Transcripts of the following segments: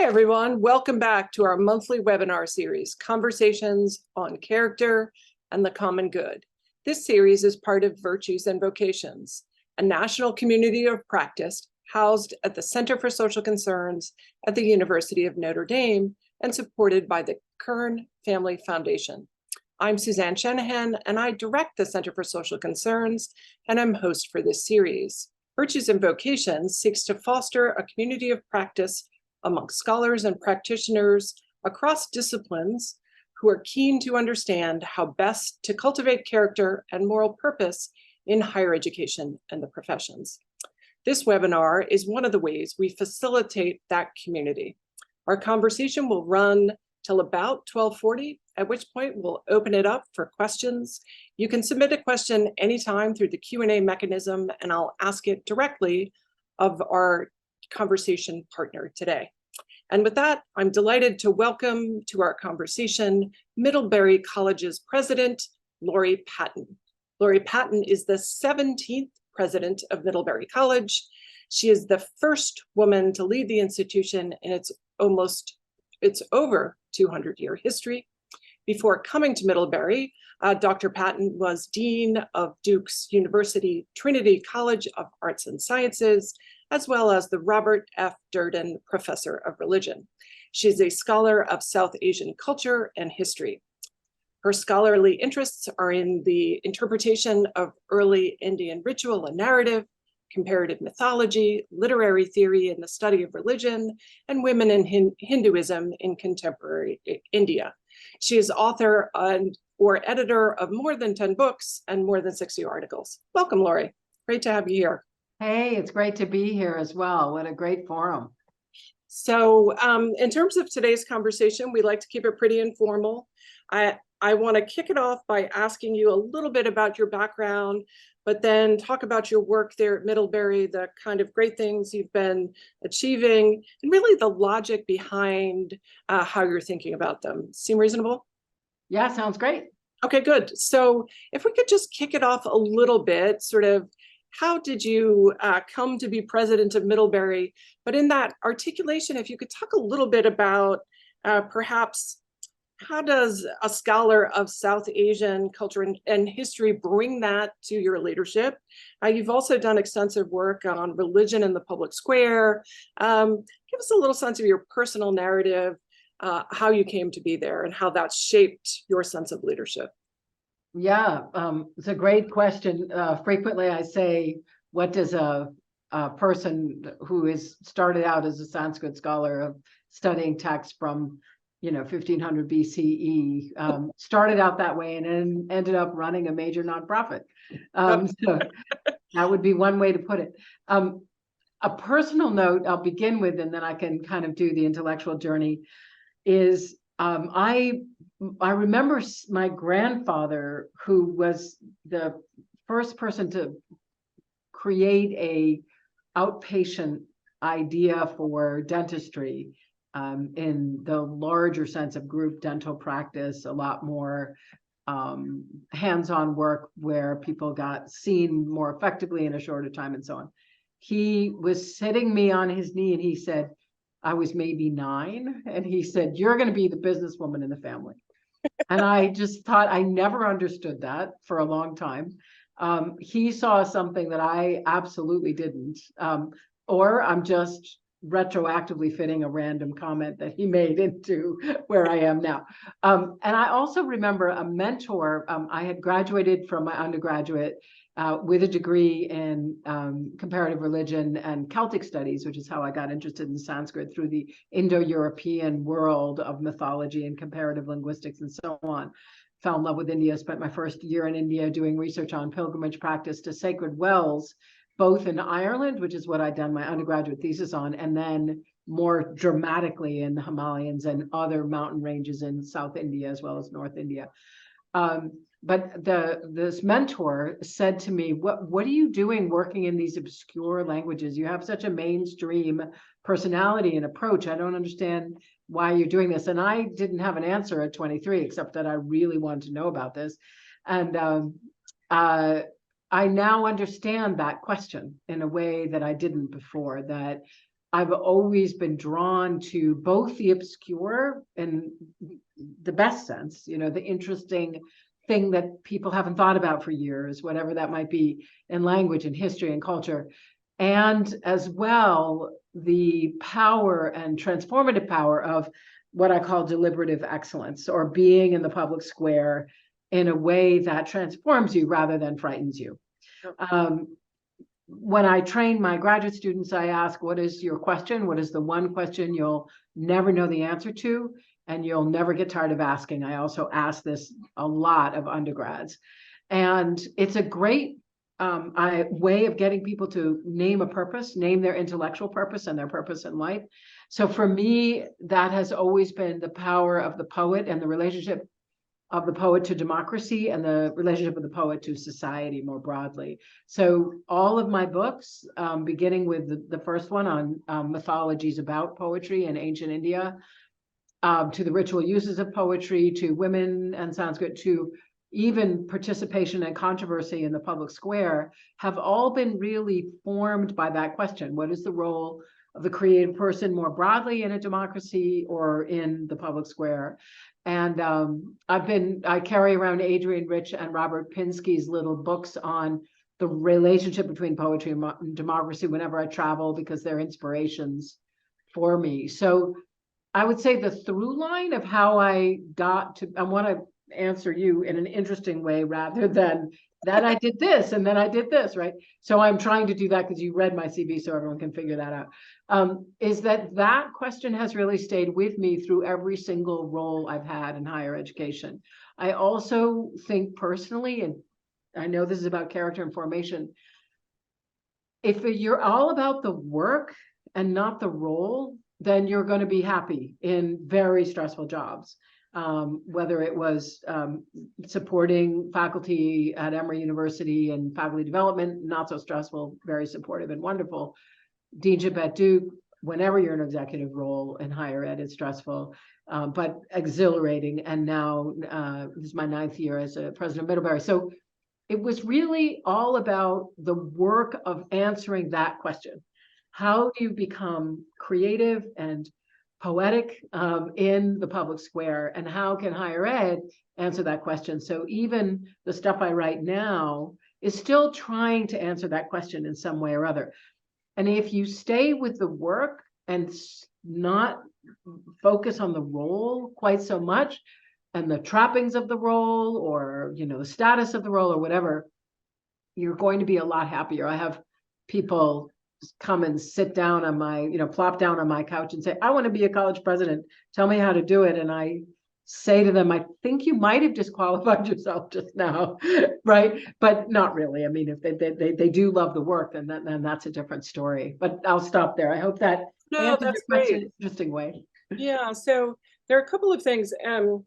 Hi, everyone. Welcome back to our monthly webinar series, Conversations on Character and the Common Good. This series is part of Virtues and Vocations, a national community of practice housed at the Center for Social Concerns at the University of Notre Dame and supported by the Kern Family Foundation. I'm Suzanne Shanahan, and I direct the Center for Social Concerns, and I'm host for this series. Virtues and Vocations seeks to foster a community of practice among scholars and practitioners across disciplines who are keen to understand how best to cultivate character and moral purpose in higher education and the professions. This webinar is one of the ways we facilitate that community. Our conversation will run till about 12:40, at which point we'll open it up for questions. You can submit a question anytime through the Q&A mechanism, and I'll ask it directly of our conversation partner today. And with that, I'm delighted to welcome to our conversation Middlebury College's president, Laurie Patton. Laurie Patton is the 17th president of Middlebury College. She is the first woman to lead the institution in its over 200-year history. Before coming to Middlebury, Dr. Patton was dean of Duke's University Trinity College of Arts and Sciences, as well as the Robert F. Durden Professor of Religion. She is a scholar of South Asian culture and history. Her scholarly interests are in the interpretation of early Indian ritual and narrative, comparative mythology, literary theory, and the study of religion, and women in Hinduism in contemporary India. She is author or editor of more than 10 books and more than 60 articles. Welcome, Laurie. Great to have you here. Hey, it's great to be here as well. What a great forum. So in terms of today's conversation, we like to keep it pretty informal. I want to kick it off by asking you a little bit about your background, but then talk about your work there at Middlebury, the kind of great things you've been achieving, and really the logic behind how you're thinking about them. Seem reasonable? Yeah, sounds great. Okay, good. So if we could just kick it off a little bit, sort of, how did you come to be president of Middlebury? But in that articulation, if you could talk a little bit about perhaps how does a scholar of South Asian culture and history bring that to your leadership? You've also done extensive work on religion in the public square. Give us a little sense of your personal narrative, how you came to be there and how that shaped your sense of leadership. Yeah, it's a great question. Frequently I say, what does a person who is started out as a Sanskrit scholar of studying texts from 1500 BCE, started out that way and ended up running a major nonprofit. So that would be one way to put it. A personal note I'll begin with, and then I can kind of do the intellectual journey, is I remember my grandfather, who was the first person to create a outpatient idea for dentistry, in the larger sense of group dental practice, a lot more hands-on work where people got seen more effectively in a shorter time and so on. He was sitting me on his knee and he said, I was maybe 9, and he said, you're going to be the businesswoman in the family. And I just thought, I never understood that for a long time. He saw something that I absolutely didn't, or I'm just retroactively fitting a random comment that he made into where I am now. And I also remember a mentor. I had graduated from my undergraduate with a degree in comparative religion and Celtic studies, which is how I got interested in Sanskrit, through the Indo-European world of mythology and comparative linguistics and so on. Fell in love with India, spent my first year in India doing research on pilgrimage practice to sacred wells, both in Ireland, which is what I'd done my undergraduate thesis on, and then more dramatically in the Himalayas and other mountain ranges in South India as well as North India. But this mentor said to me, what are you doing working in these obscure languages? You have such a mainstream personality and approach. I don't understand why you're doing this. And I didn't have an answer at 23, except that I really wanted to know about this. And I now understand that question in a way that I didn't before, that I've always been drawn to both the obscure in the best sense, the interesting thing that people haven't thought about for years, whatever that might be in language and history and culture, and as well, the power and transformative power of what I call deliberative excellence, or being in the public square in a way that transforms you rather than frightens you. When I train my graduate students, I ask, what is your question? What is the one question you'll never know the answer to, and you'll never get tired of asking? I also ask this a lot of undergrads. And it's a great way of getting people to name a purpose, name their intellectual purpose and their purpose in life. So for me, that has always been the power of the poet and the relationship of the poet to democracy and the relationship of the poet to society more broadly. So all of my books, beginning with the first one on mythologies about poetry in ancient India, to the ritual uses of poetry, to women and Sanskrit, to even participation and controversy in the public square, have all been really formed by that question. What is the role of the creative person more broadly in a democracy or in the public square? And I carry around Adrienne Rich and Robert Pinsky's little books on the relationship between poetry and democracy whenever I travel, because they're inspirations for me. So I would say the through line of how I got to, I want to answer you in an interesting way rather than that I did this and then I did this, right? So I'm trying to do that because you read my CV so everyone can figure that out. Is that question has really stayed with me through every single role I've had in higher education. I also think personally, and I know this is about character and formation, if you're all about the work and not the role, then you're going to be happy in very stressful jobs. Whether it was supporting faculty at Emory University and faculty development, not so stressful, very supportive and wonderful. Deanship at Duke, whenever you're in an executive role in higher ed, it's stressful, but exhilarating. And now this is my 9th year as a president of Middlebury. So it was really all about the work of answering that question. How do you become creative and poetic in the public square, and how can higher ed answer that question? So even the stuff I write now is still trying to answer that question in some way or other. And if you stay with the work and not focus on the role quite so much and the trappings of the role, or the status of the role or whatever, you're going to be a lot happier. I have people come and sit down on my, plop down on my couch and say, I want to be a college president. Tell me how to do it. And I say to them, I think you might have disqualified yourself just now, right? But not really. I mean, if they do love the work, then that's a different story. But I'll stop there. I hope that answered your question in an interesting way. Yeah. So there are a couple of things. How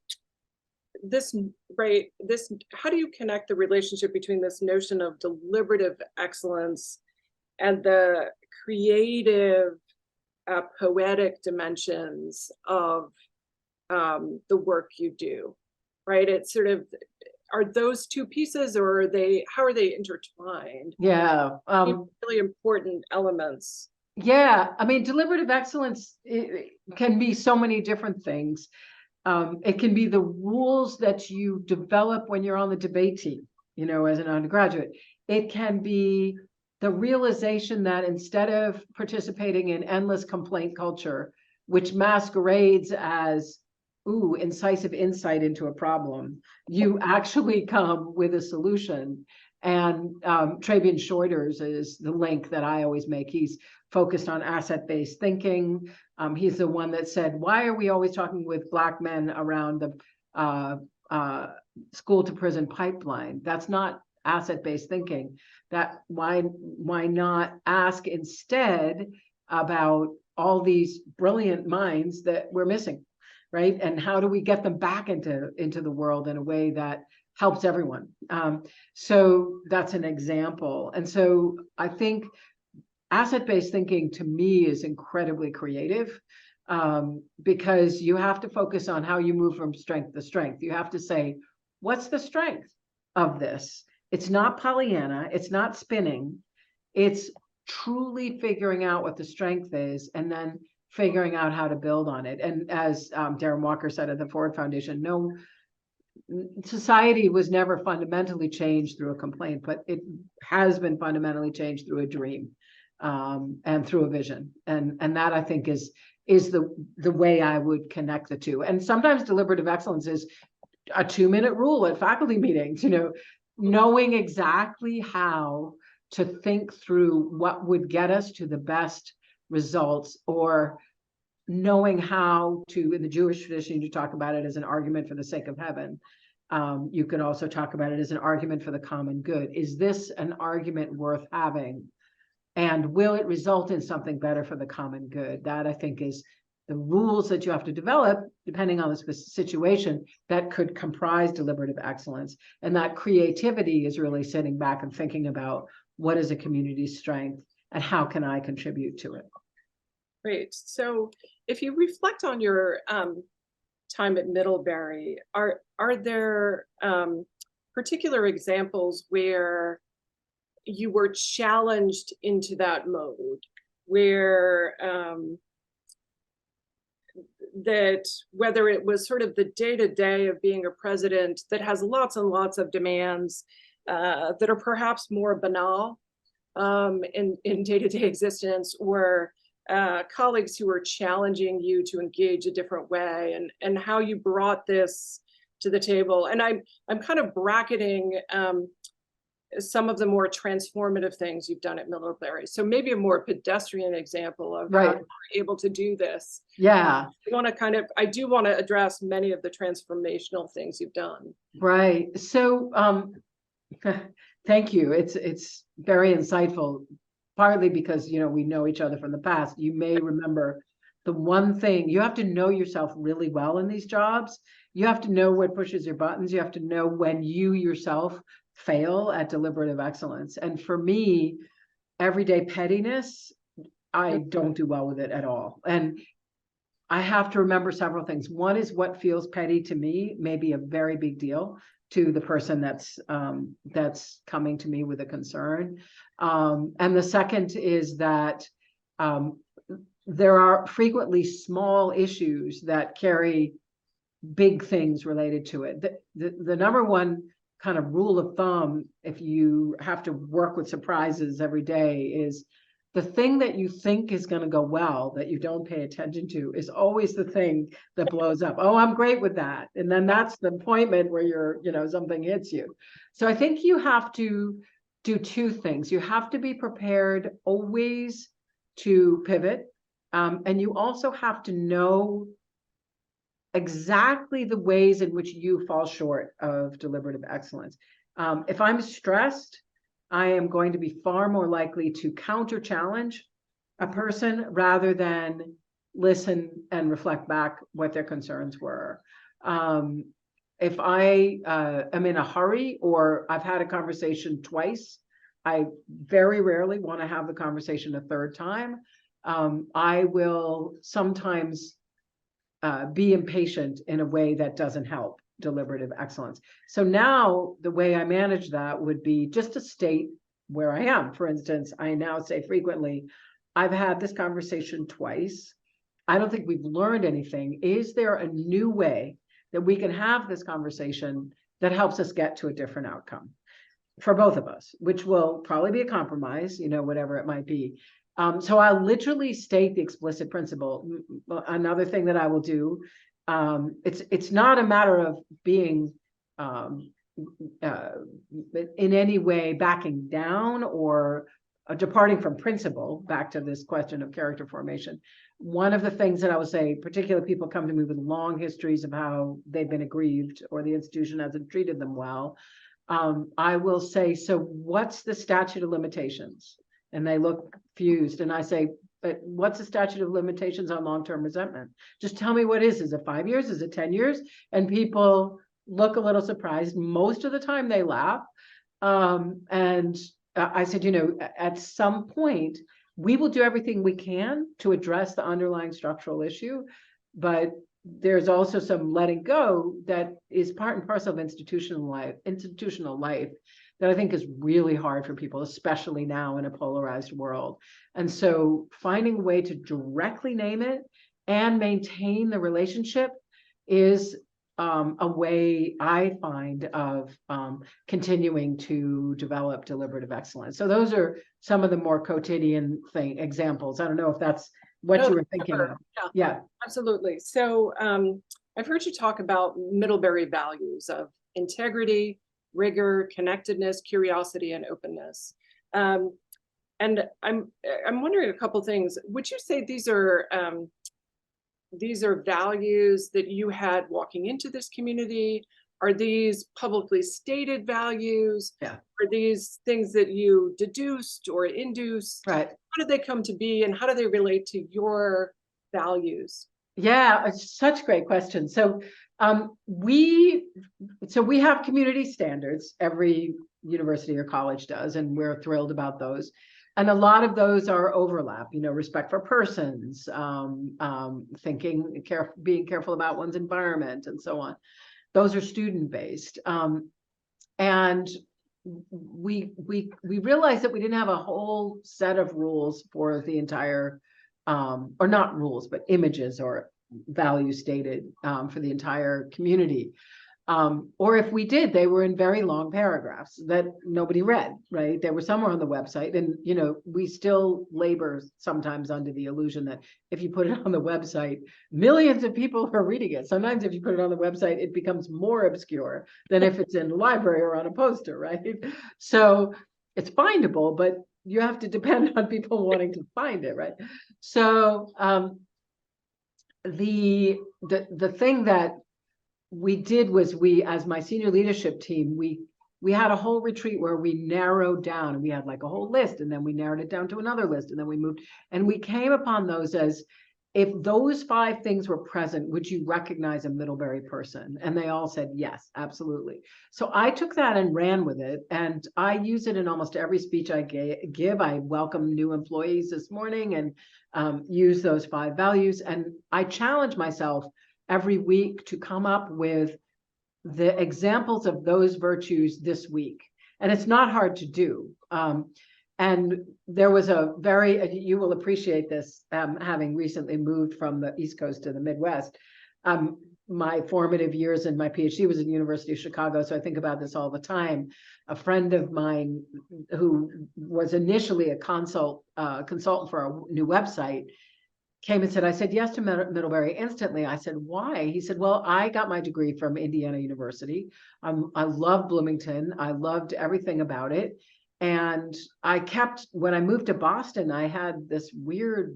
do you connect the relationship between this notion of deliberative excellence and the creative, poetic dimensions of the work you do, right? It's sort of, are those two pieces, or how are they intertwined? Yeah. Really important elements. Yeah. I mean, deliberative excellence, it can be so many different things. It can be the rules that you develop when you're on the debate team, as an undergraduate. It can be the realization that instead of participating in endless complaint culture, which masquerades as, incisive insight into a problem, you actually come with a solution. And Trabian Schroeder's is the link that I always make. He's focused on asset-based thinking. He's the one that said, why are we always talking with Black men around the school to prison pipeline? That's not asset-based thinking. That why not ask instead about all these brilliant minds that we're missing, right? And how do we get them back into the world in a way that helps everyone? So that's an example. And so I think asset-based thinking to me is incredibly creative, because you have to focus on how you move from strength to strength. You have to say, what's the strength of this? It's not Pollyanna, it's not spinning. It's truly figuring out what the strength is and then figuring out how to build on it. And as Darren Walker said at the Ford Foundation, no, society was never fundamentally changed through a complaint, but it has been fundamentally changed through a dream, and through a vision. And that, I think, is the way I would connect the two. And sometimes deliberative excellence is a 2-minute rule at faculty meetings, knowing exactly how to think through what would get us to the best results, or knowing how to, in the Jewish tradition, you talk about it as an argument for the sake of heaven. You can also talk about it as an argument for the common good. Is this an argument worth having? And will it result in something better for the common good? That, I think, is the rules that you have to develop, depending on the situation, that could comprise deliberative excellence. And that creativity is really sitting back and thinking about what is a community's strength and how can I contribute to it. Great. So if you reflect on your time at Middlebury, are there particular examples where you were challenged into that mode, where that whether it was sort of the day-to-day of being a president that has lots and lots of demands that are perhaps more banal in day-to-day existence, or colleagues who are challenging you to engage a different way, and how you brought this to the table? And I'm kind of bracketing some of the more transformative things you've done at Middlebury. So maybe a more pedestrian example of how you were able to do this. Yeah. I do want to address many of the transformational things you've done. Right. So thank you. It's very insightful, partly because, we know each other from the past. You may remember the one thing, you have to know yourself really well in these jobs. You have to know what pushes your buttons. You have to know when you yourself fail at deliberative excellence. And for me, everyday pettiness, I don't do well with it at all. And I have to remember several things. One is what feels petty to me may be a very big deal to the person that's coming to me with a concern. And the second is that there are frequently small issues that carry big things related to it. The number one kind of rule of thumb, if you have to work with surprises every day, is the thing that you think is going to go well, that you don't pay attention to, is always the thing that blows up. Oh, I'm great with that. And then that's the appointment where something hits you. So I think you have to do two things. You have to be prepared always to pivot. And you also have to know exactly the ways in which you fall short of deliberative excellence. If I'm stressed, I am going to be far more likely to counter challenge a person rather than listen and reflect back what their concerns were. If I am in a hurry, or I've had a conversation twice, I very rarely want to have the conversation a third time. I will sometimes be impatient in a way that doesn't help deliberative excellence. So now the way I manage that would be just to state where I am. For instance, I now say frequently, I've had this conversation twice. I don't think we've learned anything. Is there a new way that we can have this conversation that helps us get to a different outcome for both of us, which will probably be a compromise, whatever it might be. So I'll literally state the explicit principle. Another thing that I will do, it's not a matter of being in any way backing down or departing from principle, back to this question of character formation. One of the things that I would say, particularly people come to me with long histories of how they've been aggrieved or the institution hasn't treated them well, I will say, so what's the statute of limitations? And they look confused, and I say, but what's the statute of limitations on long-term resentment? Just tell me what is it 5 years? Is it 10 years? And people look a little surprised. Most of the time they laugh. And I said, at some point, we will do everything we can to address the underlying structural issue, but there's also some letting go that is part and parcel of institutional life. that I think is really hard for people, especially now in a polarized world. And so finding a way to directly name it and maintain the relationship is a way I find of continuing to develop deliberative excellence. So those are some of the more quotidian examples. I don't know if that's what No, you were thinking sure. of. Yeah, Yeah. absolutely. So I've heard you talk about Middlebury values of integrity, rigor, connectedness, curiosity, and openness. And I'm wondering a couple things. Would you say these are values that you had walking into this community? Are these publicly stated values? Yeah. Are these things that you deduced or induced? Right. How did they come to be, and how do they relate to your values? Yeah, it's such a great question. So we have community standards, every university or college does, and we're thrilled about those. And a lot of those are overlap, respect for persons, being careful about one's environment, and so on. Those are student-based. And we realized that we didn't have a whole set of rules for the entire or not rules, but images or values stated for the entire community. Or if we did, they were in very long paragraphs that nobody read, right? They were somewhere on the website. And, we still labor sometimes under the illusion that if you put it on the website, millions of people are reading it. Sometimes if you put it on the website, it becomes more obscure than if it's in the library or on a poster, right? So it's findable, but you have to depend on people wanting to find it, right? So the thing that we did was as my senior leadership team, we had a whole retreat where we narrowed down, and we had like a whole list, and then we narrowed it down to another list, and then we moved, and we came upon those as, if those 5 things were present, would you recognize a Middlebury person? And they all said, yes, absolutely. So I took that and ran with it, and I use it in almost every speech I give. I welcome new employees this morning and use those 5 values. And I challenge myself every week to come up with the examples of those virtues this week. And it's not hard to do. And there was you will appreciate this, having recently moved from the East Coast to the Midwest. My formative years in my PhD was at the University of Chicago, so I think about this all the time. A friend of mine who was initially a consultant for a new website came and said, I said yes to Middlebury instantly. I said, why? He said, well, I got my degree from Indiana University. I love Bloomington. I loved everything about it. And when I moved to Boston, I had this weird,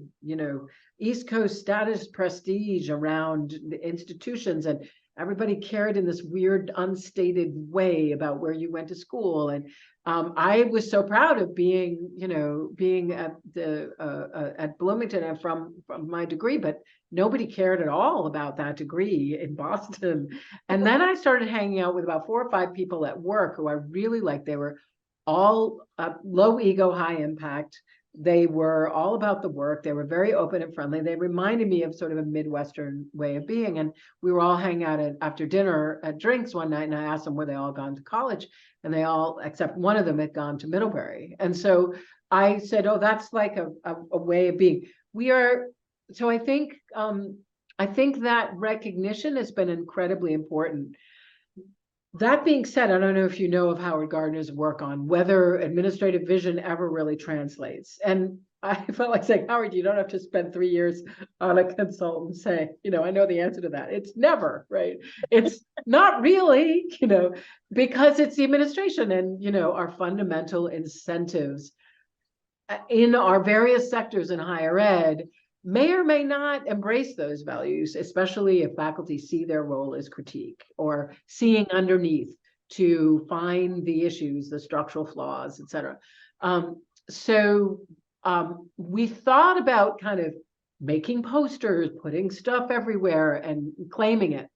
East Coast status prestige around the institutions, and everybody cared in this weird, unstated way about where you went to school. And I was so proud of being at at Bloomington and from my degree, but nobody cared at all about that degree in Boston. And then I started hanging out with about 4 or 5 people at work who I really liked. They were all low ego, high impact. They were all about the work. They were very open and friendly. They reminded me of sort of a Midwestern way of being. And we were all hanging out after dinner at drinks one night, and I asked them where they all gone to college, and they all, except one of them, had gone to Middlebury. And so I said, oh, that's like a way of being. So I think that recognition has been incredibly important. That being said, I don't know if you know of Howard Gardner's work on whether administrative vision ever really translates. And I felt like saying, Howard, you don't have to spend 3 years on a consultant saying, I know the answer to that. It's never, right? It's not really, because it's the administration and, our fundamental incentives in our various sectors in higher ed may or may not embrace those values, especially if faculty see their role as critique or seeing underneath to find the issues, the structural flaws, et cetera. So we thought about kind of making posters, putting stuff everywhere and claiming it.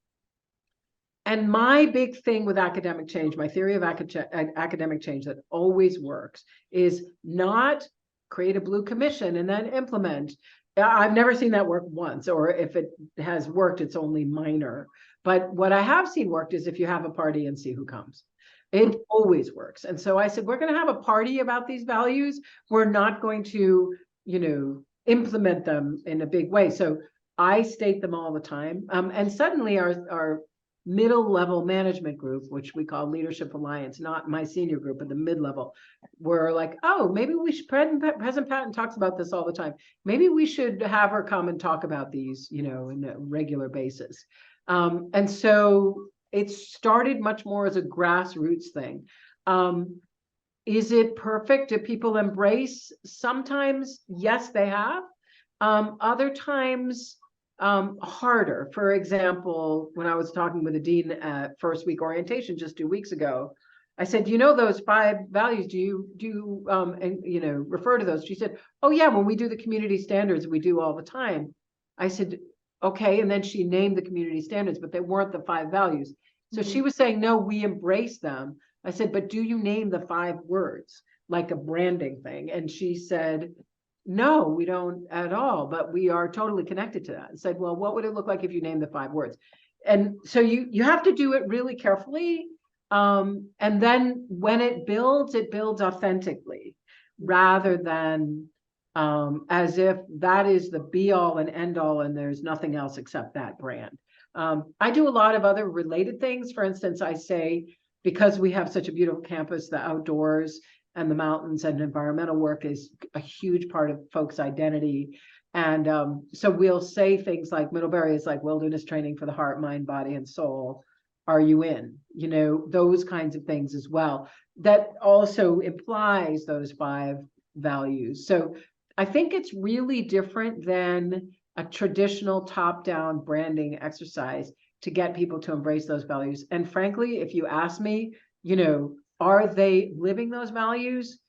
And my big thing with academic change, my theory of academic change that always works, is not create a blue commission and then implement. I've never seen that work once, or if it has worked, it's only minor. But what I have seen worked is if you have a party and see who comes. It always works. And so I said, we're going to have a party about these values. We're not going to, implement them in a big way. So I state them all the time. And suddenly our middle level management group, which we call Leadership Alliance, not my senior group, but the mid-level, were like, oh, maybe we should, President Patton talks about this all the time. Maybe we should have her come and talk about these, in a regular basis. And so it started much more as a grassroots thing. Is it perfect? Do people embrace? Sometimes, yes, they have. Other times, harder. For example, when I was talking with the dean at first week orientation just 2 weeks ago, I said, those 5 values, do you refer to those? She said, oh yeah, when we do the community standards, we do all the time. I said, okay. And then she named the community standards, but they weren't the 5 values. So she was saying, no, we embrace them. I said, but do you name the 5 words like a branding thing? And she said, no, we don't at all, but we are totally connected to that. And said, well, what would it look like if you named the 5 words? And so you have to do it really carefully. And then when it builds authentically rather than as if that is the be all and end all and there's nothing else except that brand. I do a lot of other related things. For instance, I say, because we have such a beautiful campus, the outdoors and the mountains and environmental work is a huge part of folks' identity. And so we'll say things like Middlebury is like wilderness training for the heart, mind, body, and soul. Are you in? Those kinds of things as well. That also implies those 5 values. So I think it's really different than a traditional top-down branding exercise to get people to embrace those values. And frankly, if you ask me, are they living those values?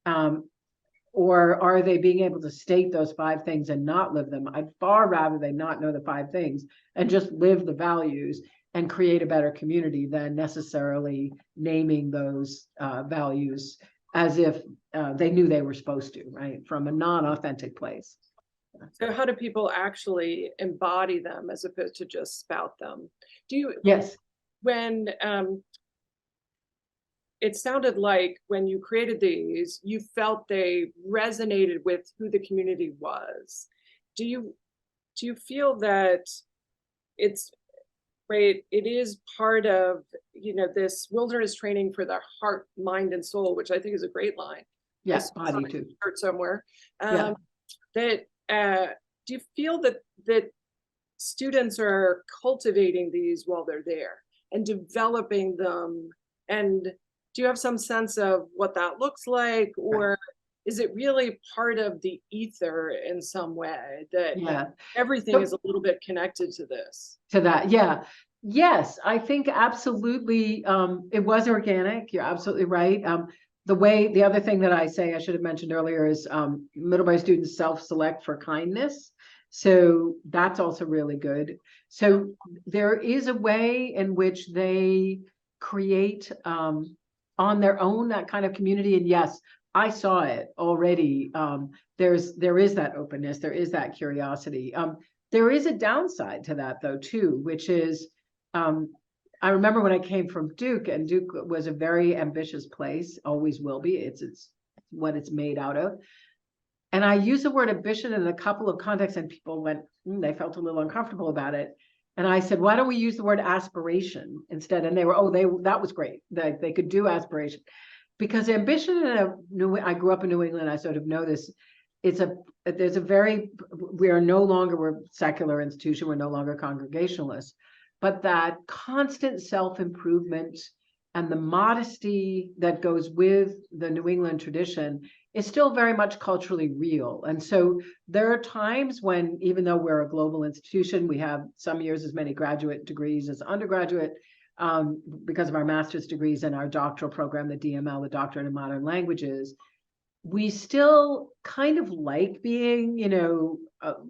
Or are they being able to state those 5 things and not live them? I'd far rather they not know the 5 things and just live the values and create a better community than necessarily naming those values as if they knew they were supposed to, right? From a non-authentic place. So how do people actually embody them as opposed to just spout them? Yes. When it sounded like when you created these, you felt they resonated with who the community was. Do you feel that it's right? It is part of, this wilderness training for the heart, mind, and soul, which I think is a great line. Yes, body too. Somewhere. Yeah. That do you feel that students are cultivating these while they're there and developing them? And do you have some sense of what that looks like, or is it really part of the ether in some way that everything is a little bit connected to this? To that, yeah. Yes, I think absolutely. It was organic. You're absolutely right. The other thing that I say I should have mentioned earlier is Middlebury students self-select for kindness. So that's also really good. So there is a way in which they create on their own that kind of community. And yes, I saw it already. There is that openness, there is that curiosity. There is a downside to that though too, which is I remember when I came from Duke, and Duke was a very ambitious place, always will be. It's what it's made out of. And I used the word ambition in a couple of contexts, and people went, they felt a little uncomfortable about it. And I said, why don't we use the word aspiration instead? And they were, that was great. They could do aspiration. Because ambition I grew up in New England, I sort of know this. We're no longer, we're a secular institution, we're no longer congregationalists, but that constant self-improvement and the modesty that goes with the New England tradition is still very much culturally real. And so there are times when, even though we're a global institution, we have some years as many graduate degrees as undergraduate, because of our master's degrees and our doctoral program, the DML, the Doctorate in Modern Languages, we still kind of like being,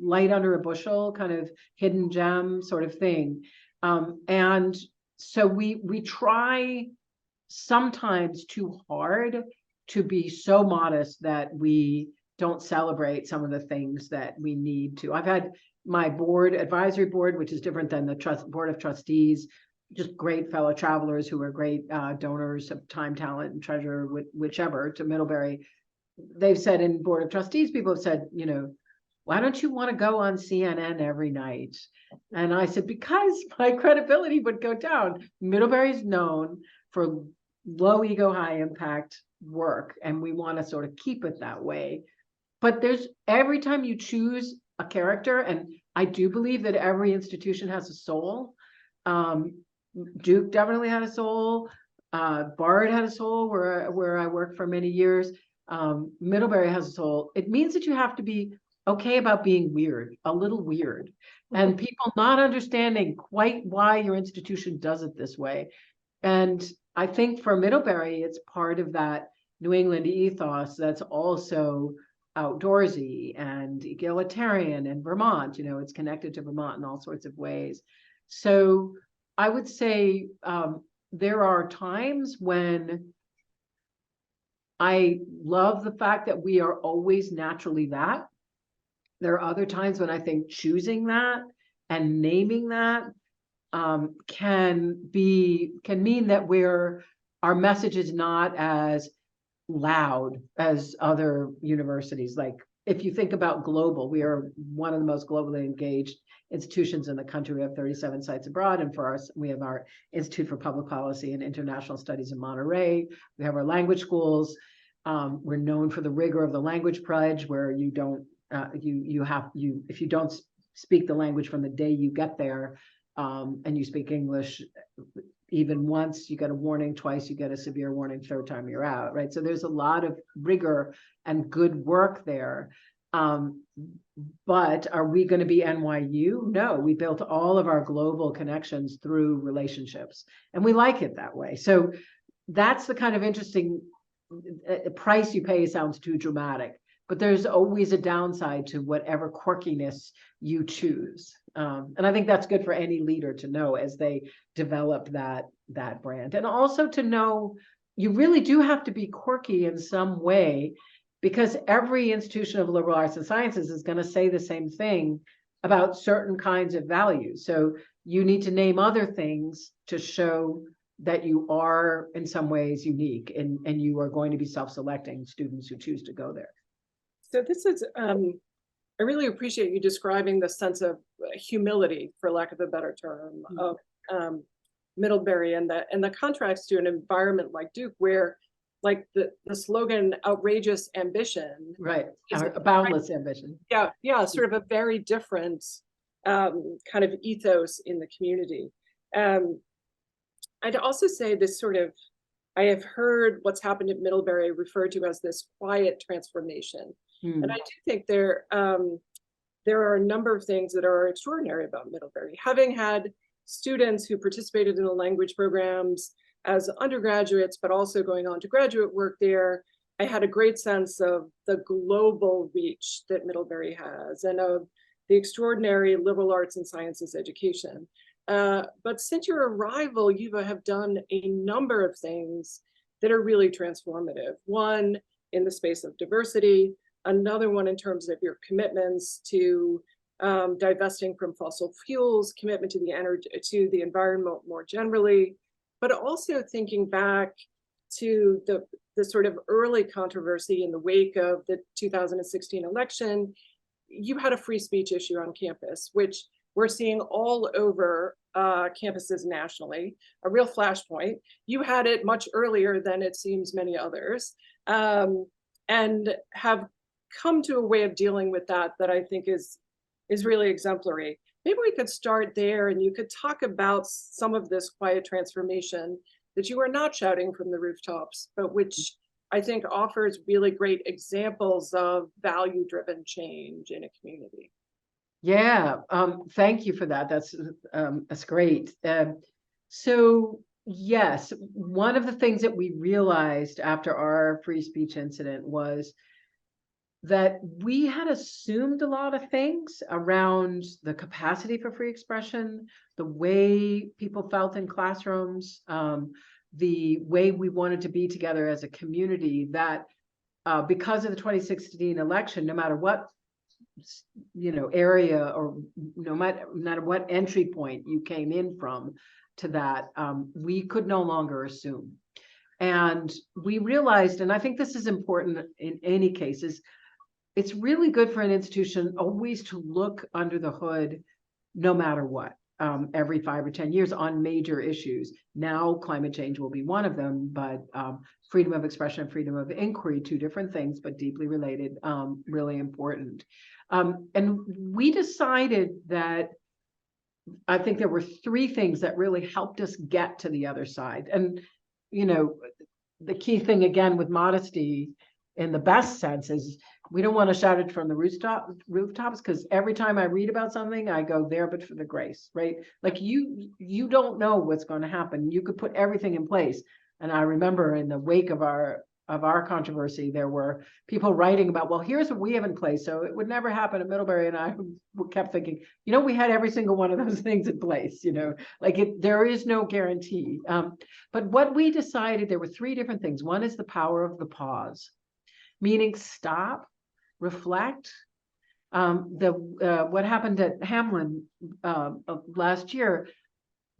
light under a bushel, kind of hidden gem sort of thing. And so we try sometimes too hard to be so modest that we don't celebrate some of the things that we need to. I've had my advisory board, which is different than the board of trustees, just great fellow travelers who are great donors of time, talent, and treasure, whichever, to Middlebury. They've said in Board of Trustees, people have said, why don't you want to go on CNN every night? And I said, because my credibility would go down. Middlebury's known for low ego, high impact work, and we want to sort of keep it that way. But every time you choose a character, and I do believe that every institution has a soul. Duke definitely had a soul. Bard had a soul where I worked for many years. Middlebury has a soul. It means that you have to be okay about being weird, a little weird, and people not understanding quite why your institution does it this way. And I think for Middlebury, it's part of that New England ethos that's also outdoorsy and egalitarian, and Vermont, it's connected to Vermont in all sorts of ways. So I would say there are times when I love the fact that we are always naturally that. There are other times when I think choosing that and naming that can mean that our message is not as loud as other universities. Like if you think about global, we are one of the most globally engaged institutions in the country. We have 37 sites abroad, and for us, we have our Institute for Public Policy and International Studies in Monterey. We have our language schools. We're known for the rigor of the language pledge, where you don't if you don't speak the language from the day you get there, and you speak English even once, you get a warning. Twice, you get a severe warning. Third time, you're out, right? So there's a lot of rigor and good work there. But are we going to be NYU? No, we built all of our global connections through relationships, and we like it that way. So that's the kind of interesting price you pay. Sounds too dramatic, but there's always a downside to whatever quirkiness you choose. And I think that's good for any leader to know as they develop that brand. And also to know you really do have to be quirky in some way, because every institution of liberal arts and sciences is going to say the same thing about certain kinds of values. So you need to name other things to show that you are in some ways unique, and you are going to be self-selecting students who choose to go there. So this is, I really appreciate you describing the sense of humility, for lack of a better term, of Middlebury, and the contrast to an environment like Duke, where like the slogan outrageous ambition, right, boundless ambition. Yeah, sort of a very different kind of ethos in the community. I'd also say this sort of, I have heard what's happened at Middlebury referred to as this quiet transformation. And I do think there are a number of things that are extraordinary about Middlebury. Having had students who participated in the language programs as undergraduates, but also going on to graduate work there, I had a great sense of the global reach that Middlebury has, and of the extraordinary liberal arts and sciences education. But since your arrival, you have done a number of things that are really transformative. One, in the space of diversity, another one in terms of your commitments to divesting from fossil fuels, commitment to the energy, to the environment more generally, but also thinking back to the sort of early controversy in the wake of the 2016 election. You had a free speech issue on campus, which we're seeing all over campuses nationally, a real flashpoint. You had it much earlier than it seems many others, and have come to a way of dealing with that I think is really exemplary. Maybe we could start there, and you could talk about some of this quiet transformation that you are not shouting from the rooftops, but which I think offers really great examples of value-driven change in a community. Yeah, thank you for that. That's great. So yes, one of the things that we realized after our free speech incident was that we had assumed a lot of things around the capacity for free expression, the way people felt in classrooms, the way we wanted to be together as a community, that because of the 2016 election, no matter what area, or no matter what entry point you came in from to that, we could no longer assume. And we realized, and I think this is important in any case, is it's really good for an institution always to look under the hood, no matter what, every 5 or 10 years on major issues. Now, climate change will be one of them, but freedom of expression and freedom of inquiry, 2 different things, but deeply related, really important. And we decided that I think there were 3 things that really helped us get to the other side. And, the key thing, again, with modesty in the best sense is we don't want to shout it from the rooftops, because every time I read about something, I go there, but for the grace, right? Like you don't know what's going to happen. You could put everything in place. And I remember in the wake of our controversy, there were people writing about, well, here's what we have in place, so it would never happen at Middlebury. And I kept thinking, we had every single one of those things in place, there is no guarantee. But what we decided, there were 3 different things. One is the power of the pause, meaning stop, reflect. What happened at Hamlin last year,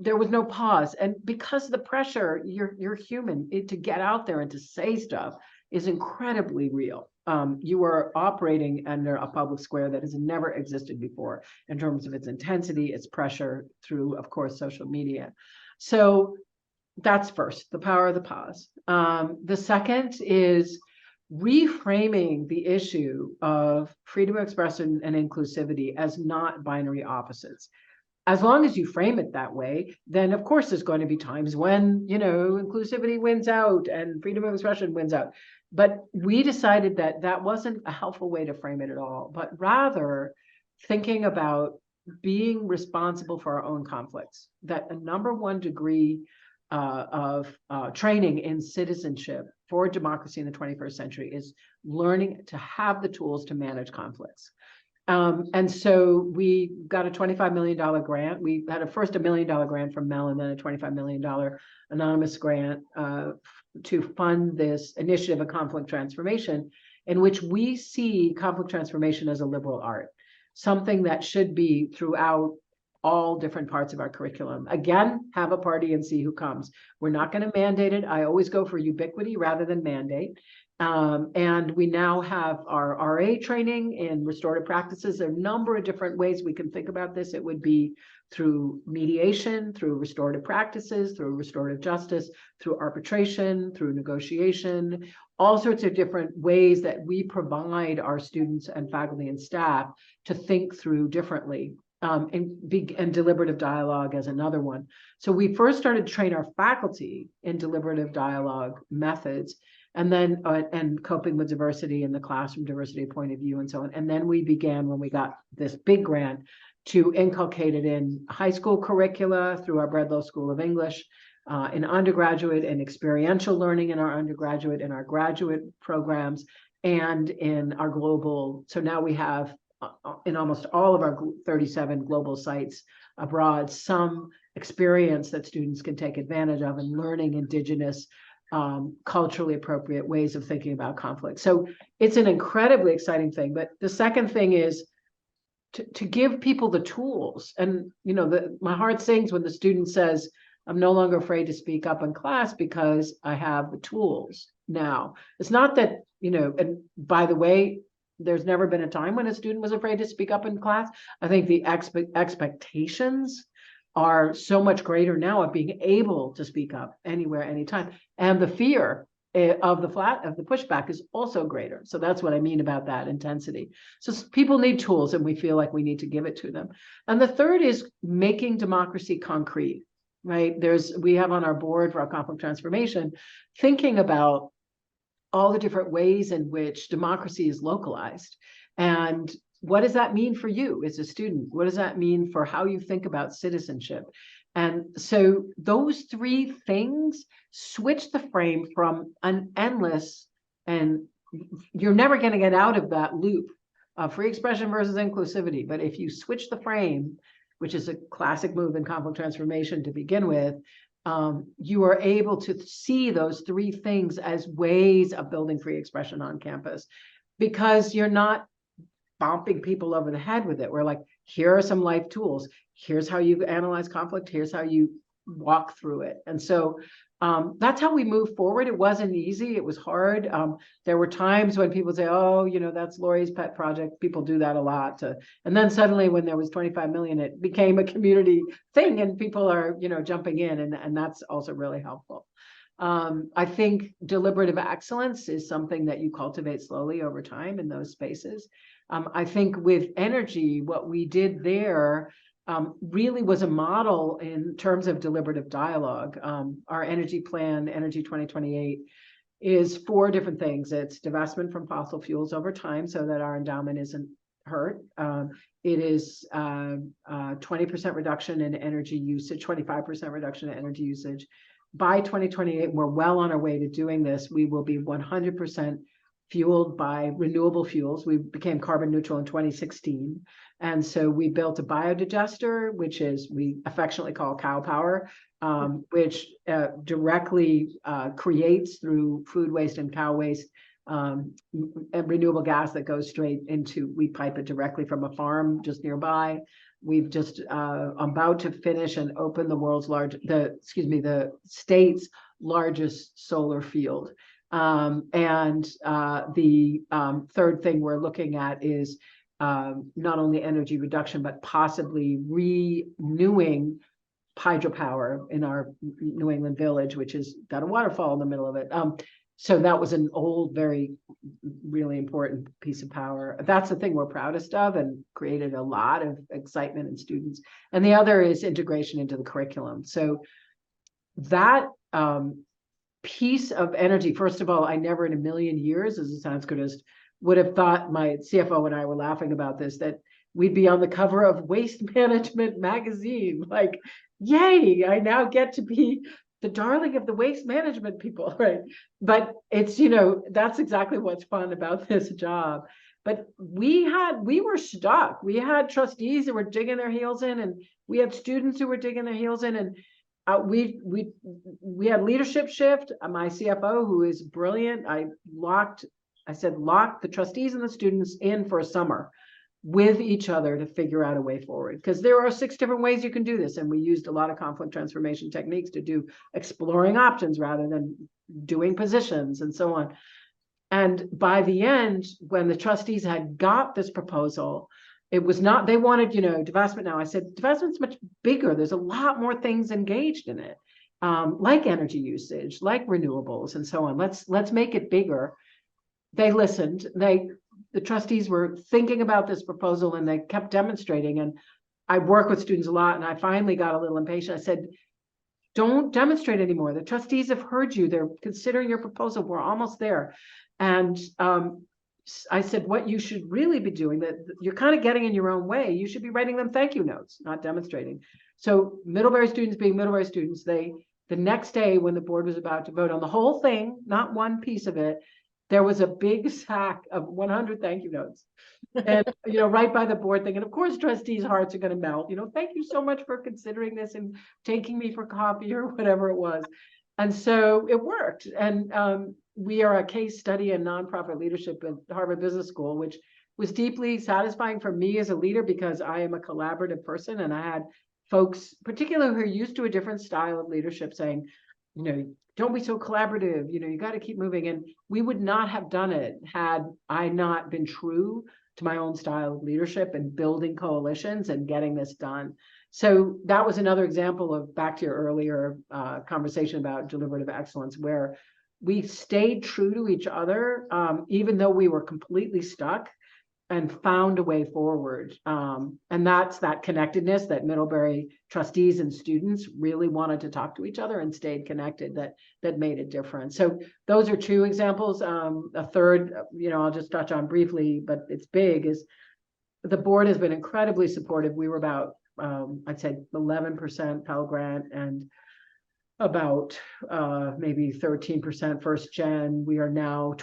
there was no pause. And because of the pressure, you're human, to get out there and to say stuff is incredibly real. You are operating under a public square that has never existed before in terms of its intensity, its pressure through, of course, social media. So that's first, the power of the pause. The second is reframing the issue of freedom of expression and inclusivity as not binary opposites. As long as you frame it that way, then of course there's going to be times when, inclusivity wins out and freedom of expression wins out. But we decided that that wasn't a helpful way to frame it at all, but rather thinking about being responsible for our own conflicts, that a number 1 degree of training in citizenship for democracy in the 21st century is learning to have the tools to manage conflicts. And so we got a $25 million grant. We had first $1 million grant from Mel, and then a $25 million anonymous grant to fund this initiative of conflict transformation, in which we see conflict transformation as a liberal art, something that should be throughout all different parts of our curriculum. Again, have a party and see who comes. We're not going to mandate it. I always go for ubiquity rather than mandate. And we now have our RA training in restorative practices. There are a number of different ways we can think about this. It would be through mediation, through restorative practices, through restorative justice, through arbitration, through negotiation, all sorts of different ways that we provide our students and faculty and staff to think through differently. And deliberative dialogue as another one. So we first started to train our faculty in deliberative dialogue methods, and then and coping with diversity in the classroom, diversity point of view, and so on. And then we began, when we got this big grant, to inculcate it in high school curricula through our Breadlow School of English, in undergraduate and experiential learning in our undergraduate and our graduate programs, and in our global. So now we have in almost all of our 37 global sites abroad, some experience that students can take advantage of in learning indigenous, culturally appropriate ways of thinking about conflict. So it's an incredibly exciting thing. But the second thing is to give people the tools. And, my heart sings when the student says, I'm no longer afraid to speak up in class because I have the tools now. It's not that, and by the way, there's never been a time when a student was afraid to speak up in class. I think the expectations are so much greater now of being able to speak up anywhere, anytime. And the fear of the pushback is also greater. So that's what I mean about that intensity. So people need tools, and we feel like we need to give it to them. And the third is making democracy concrete, right? We have on our board for our conflict transformation, thinking about all the different ways in which democracy is localized. And what does that mean for you as a student? What does that mean for how you think about citizenship? And so those 3 things switch the frame from an endless, and you're never going to get out of that loop of free expression versus inclusivity. But if you switch the frame, which is a classic move in conflict transformation to begin with, you are able to see those 3 things as ways of building free expression on campus, because you're not bombing people over the head with it. We're like, here are some life tools. Here's how you analyze conflict. Here's how you walk through it. And so that's how we move forward. It wasn't easy. It was hard. There were times when people say, oh, you know, that's Laurie's pet project. People do that a lot. And then suddenly when there was 25 million, it became a community thing and people are, you know, jumping in, and that's also really helpful. I think deliberative excellence is something that you cultivate slowly over time in those spaces. I think with energy, what we did there really was a model in terms of deliberative dialogue. Our energy plan, Energy 2028, is 4 different things. It's divestment from fossil fuels over time so that our endowment isn't hurt. It is 20% reduction in energy usage, 25% reduction in energy usage. By 2028, we're well on our way to doing this. We will be 100% fueled by renewable fuels. We became carbon neutral in 2016. And so we built a biodigester, which is, we affectionately call cow power, which directly creates through food waste and cow waste and renewable gas that goes straight into, we pipe it directly from a farm just nearby. We've just about to finish and open the world's the state's largest solar field. The third thing we're looking at is not only energy reduction, but possibly renewing hydropower in our New England village, which has got a waterfall in the middle of it. So that was an old, really important piece of power. That's the thing we're proudest of and created a lot of excitement in students. And the other is integration into the curriculum. So that piece of energy, first of all, I never in a million years as a Sanskritist would have thought, my CFO and I were laughing about this, that we'd be on the cover of Waste Management magazine. Like, yay, I now get to be the darling of the waste management people, right? But it's, you know, that's exactly what's fun about this job. But we were stuck. We had trustees who were digging their heels in, and we had students who were digging their heels in, and we had leadership shift. My CFO, who is brilliant, I said, lock the trustees and the students in for a summer with each other to figure out a way forward. Because there are 6 different ways you can do this. And we used a lot of conflict transformation techniques to do exploring options rather than doing positions and so on. And by the end, when the trustees had got this proposal, it was not, they wanted, you know, divestment now. I said, divestment's much bigger. There's a lot more things engaged in it, like energy usage, like renewables and so on. Let's make it bigger. They listened. The trustees were thinking about this proposal and they kept demonstrating. And I work with students a lot, and I finally got a little impatient. I said, don't demonstrate anymore. The trustees have heard you. They're considering your proposal. We're almost there. And I said, what you should really be doing, that you're kind of getting in your own way. You should be writing them thank you notes, not demonstrating. So Middlebury students being Middlebury students, the next day when the board was about to vote on the whole thing, not one piece of it, there was a big sack of 100 thank you notes. And, you know, right by the board thing. And of course, trustees' hearts are going to melt. You know, thank you so much for considering this and taking me for coffee or whatever it was. And so it worked. And we are a case study in nonprofit leadership at Harvard Business School, which was deeply satisfying for me as a leader because I am a collaborative person. And I had folks, particularly who are used to a different style of leadership, saying, you know, don't be so collaborative, you know, you got to keep moving. And we would not have done it had I not been true to my own style of leadership and building coalitions and getting this done. So that was another example of, back to your earlier conversation about deliberative excellence, where we stayed true to each other, even though we were completely stuck, and found a way forward. And that's that connectedness that Middlebury trustees and students really wanted to talk to each other and stayed connected, that made a difference. So those are 2 examples. A third, you know, I'll just touch on briefly, but it's big, is the board has been incredibly supportive. We were about, I'd say 11% Pell Grant and about maybe 13% first gen. We are now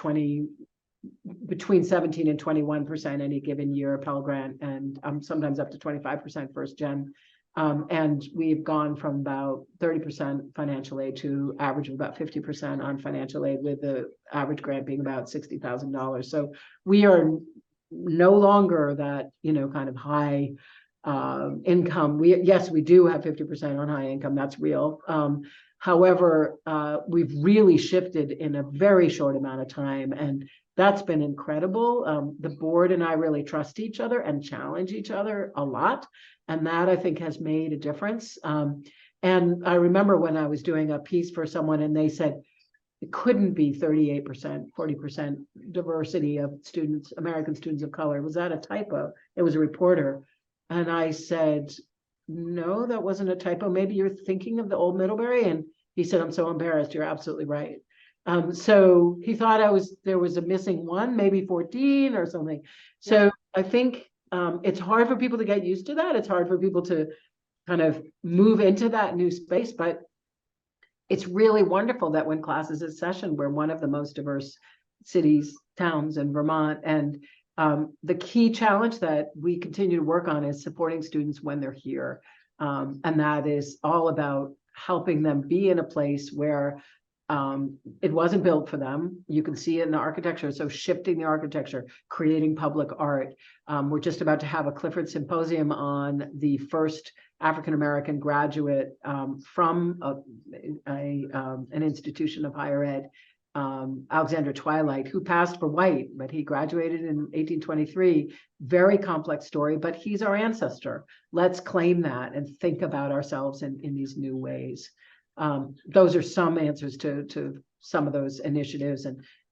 between 17 and 21% any given year Pell Grant, and sometimes up to 25% first gen. And we've gone from about 30% financial aid to average of about 50% on financial aid, with the average grant being about $60,000. So we are no longer that, kind of high income. Yes, we do have 50% on high income. That's real. However, we've really shifted in a very short amount of time, and that's been incredible. The board and I really trust each other and challenge each other a lot, and that I think has made a difference. And I remember when I was doing a piece for someone, and they said it couldn't be 38%, 40% diversity of students, American students of color. Was that a typo? It was a reporter. And I said, no, that wasn't a typo. Maybe you're thinking of the old Middlebury. And he said, I'm so embarrassed. You're absolutely right. So he thought there was a missing one, maybe 14 or something. So I think it's hard for people to get used to that. It's hard for people to kind of move into that new space, but it's really wonderful that when class is in session, we're one of the most diverse cities, towns in Vermont. And the key challenge that we continue to work on is supporting students when they're here. And that is all about helping them be in a place where it wasn't built for them. You can see it in the architecture. So shifting the architecture, creating public art. We're just about to have a Clifford Symposium on the first African-American graduate from an institution of higher ed, Alexander Twilight, who passed for white, but he graduated in 1823. Very complex story, but he's our ancestor. Let's claim that and think about ourselves in these new ways. Those are some answers to some of those initiatives,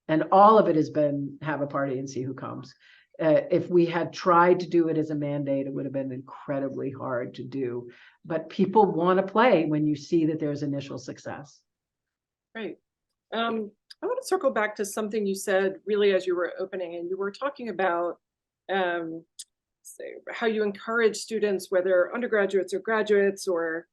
and all of it has been have a party and see who comes. If we had tried to do it as a mandate, it would have been incredibly hard to do. But people want to play when you see that there's initial success. Right. I want to circle back to something you said really as you were opening, and you were talking about how you encourage students, whether undergraduates or graduates or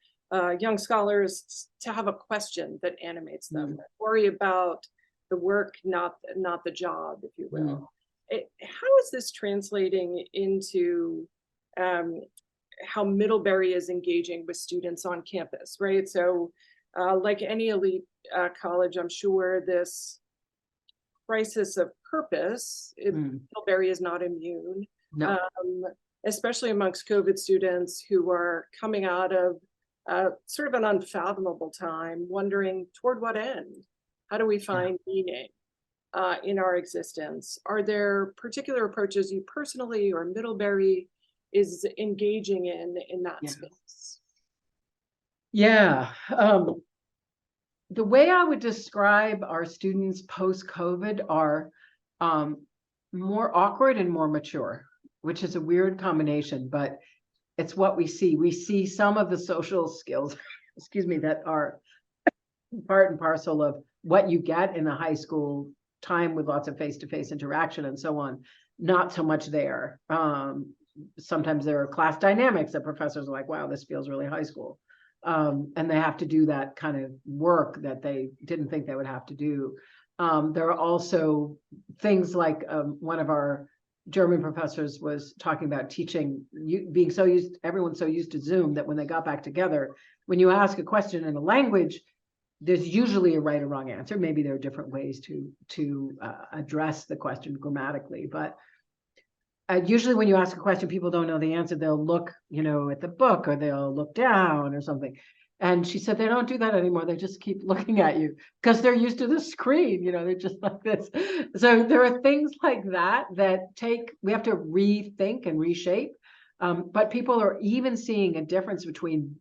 young scholars, to have a question that animates them, worry about the work, not the job, if you will. How is this translating into how Middlebury is engaging with students on campus, right? So like any elite college, I'm sure this crisis of purpose, Middlebury is not immune, No. Especially amongst COVID students who are coming out of sort of an unfathomable time, wondering toward what end? How do we find meaning in our existence? Are there particular approaches you personally or Middlebury is engaging in that space? Yeah. The way I would describe our students post-COVID are more awkward and more mature, which is a weird combination, but it's what we see. We see some of the social skills, excuse me, that are part and parcel of what you get in a high school time with lots of face-to-face interaction and so on. Not so much there. Sometimes there are class dynamics that professors are like, wow, this feels really high school. And they have to do that kind of work that they didn't think they would have to do. There are also things like one of our German professors was talking about teaching, being so used, everyone's so used to Zoom that when they got back together, when you ask a question in a language, there's usually a right or wrong answer. Maybe there are different ways to address the question grammatically, but usually when you ask a question, people don't know the answer. They'll look, at the book, or they'll look down or something. And she said they don't do that anymore. They just keep looking at you because they're used to the screen. They're just like this. So there are things like that we have to rethink and reshape. But people are even seeing a difference between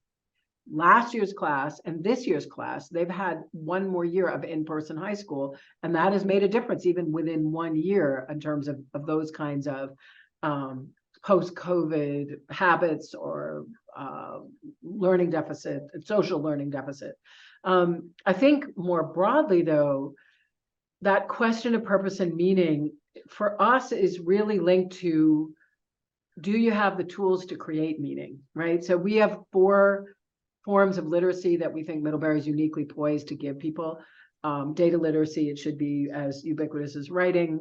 last year's class and this year's class. They've had one more year of in-person high school, and that has made a difference even within 1 year in terms of those kinds of post-COVID habits or learning deficit, social learning deficit. I think more broadly, though, that question of purpose and meaning for us is really linked to, do you have the tools to create meaning, right? So we have 4 forms of literacy that we think Middlebury is uniquely poised to give people. Data literacy, it should be as ubiquitous as writing.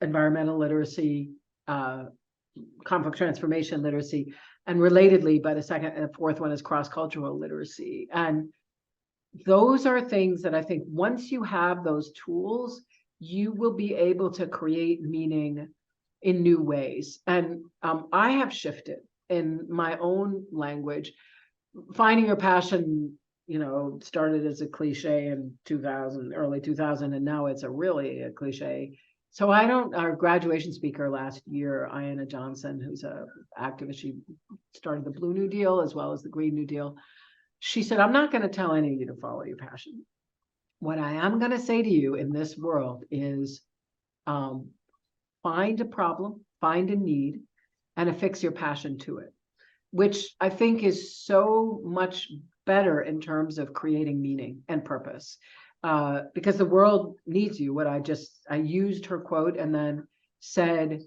Environmental literacy, conflict transformation literacy, and relatedly, but a 4th one is cross-cultural literacy. And those are things that I think once you have those tools, you will be able to create meaning in new ways. And I have shifted in my own language. Finding your passion, started as a cliche in 2000, early 2000, and now it's really a cliche. So our graduation speaker last year, Ayanna Johnson, who's a activist, she started the Blue New Deal as well as the Green New Deal. She said, I'm not going to tell any of you to follow your passion. What I am going to say to you in this world is find a problem, find a need, and affix your passion to it, which I think is so much better in terms of creating meaning and purpose, because the world needs you. I used her quote and then said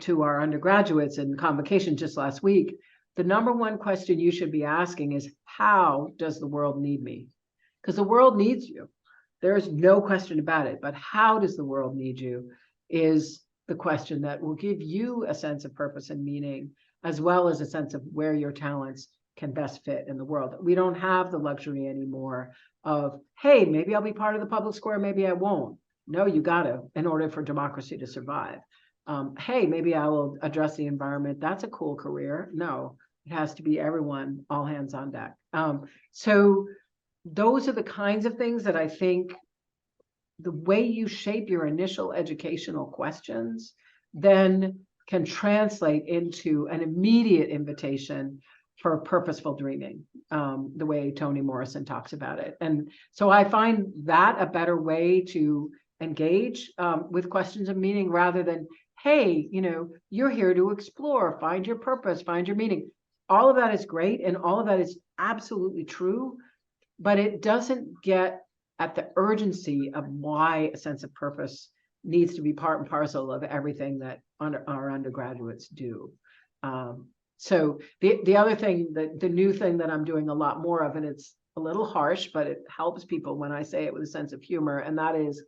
to our undergraduates in convocation just last week, the number one question you should be asking is, how does the world need me? Because the world needs you. There's no question about it. But how does the world need you is the question that will give you a sense of purpose and meaning, as well as a sense of where your talents can best fit in the world. We don't have the luxury anymore of, hey, maybe I'll be part of the public square, maybe I won't. No, you got to, in order for democracy to survive. Hey, maybe I will address the environment. That's a cool career. No, it has to be everyone, all hands on deck. So those are the kinds of things that I think the way you shape your initial educational questions then can translate into an immediate invitation for purposeful dreaming, the way Toni Morrison talks about it. And so I find that a better way to engage with questions of meaning, rather than, hey, you're here to explore, find your purpose, find your meaning. All of that is great, and all of that is absolutely true, but it doesn't get at the urgency of why a sense of purpose needs to be part and parcel of everything that our undergraduates do. So the other thing, the new thing that I'm doing a lot more of, and it's a little harsh, but it helps people when I say it with a sense of humor, and that is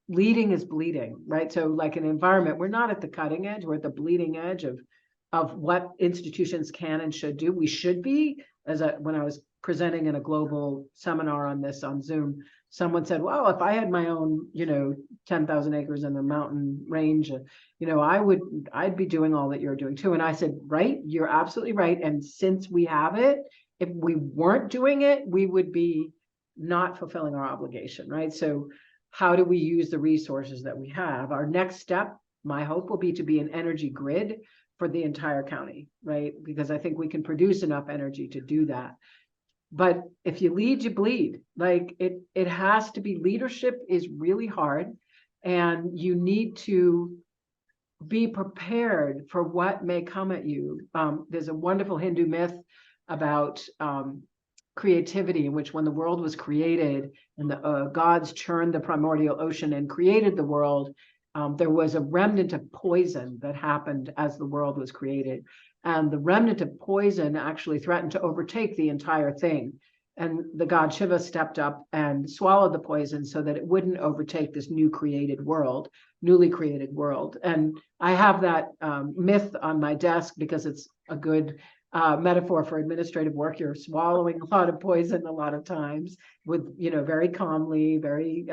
leading is bleeding, right? So like an environment, we're not at the cutting edge, we're at the bleeding edge of what institutions can and should do. We should be, when I was presenting in a global seminar on this on Zoom, someone said, well, if I had my own, 10,000 acres in the mountain range, I'd be doing all that you're doing too. And I said, right, you're absolutely right. And since we have it, if we weren't doing it, we would be not fulfilling our obligation, right? So how do we use the resources that we have? Our next step, my hope, will be to be an energy grid for the entire county, right? Because I think we can produce enough energy to do that. But if you lead, you bleed. Like it has to be, leadership is really hard, and you need to be prepared for what may come at you. There's a wonderful Hindu myth about creativity, in which when the world was created and the gods churned the primordial ocean and created the world, there was a remnant of poison that happened as the world was created. And the remnant of poison actually threatened to overtake the entire thing. And the god Shiva stepped up and swallowed the poison so that it wouldn't overtake this newly created world. And I have that myth on my desk because it's a good metaphor for administrative work. You're swallowing a lot of poison a lot of times with, very calmly, very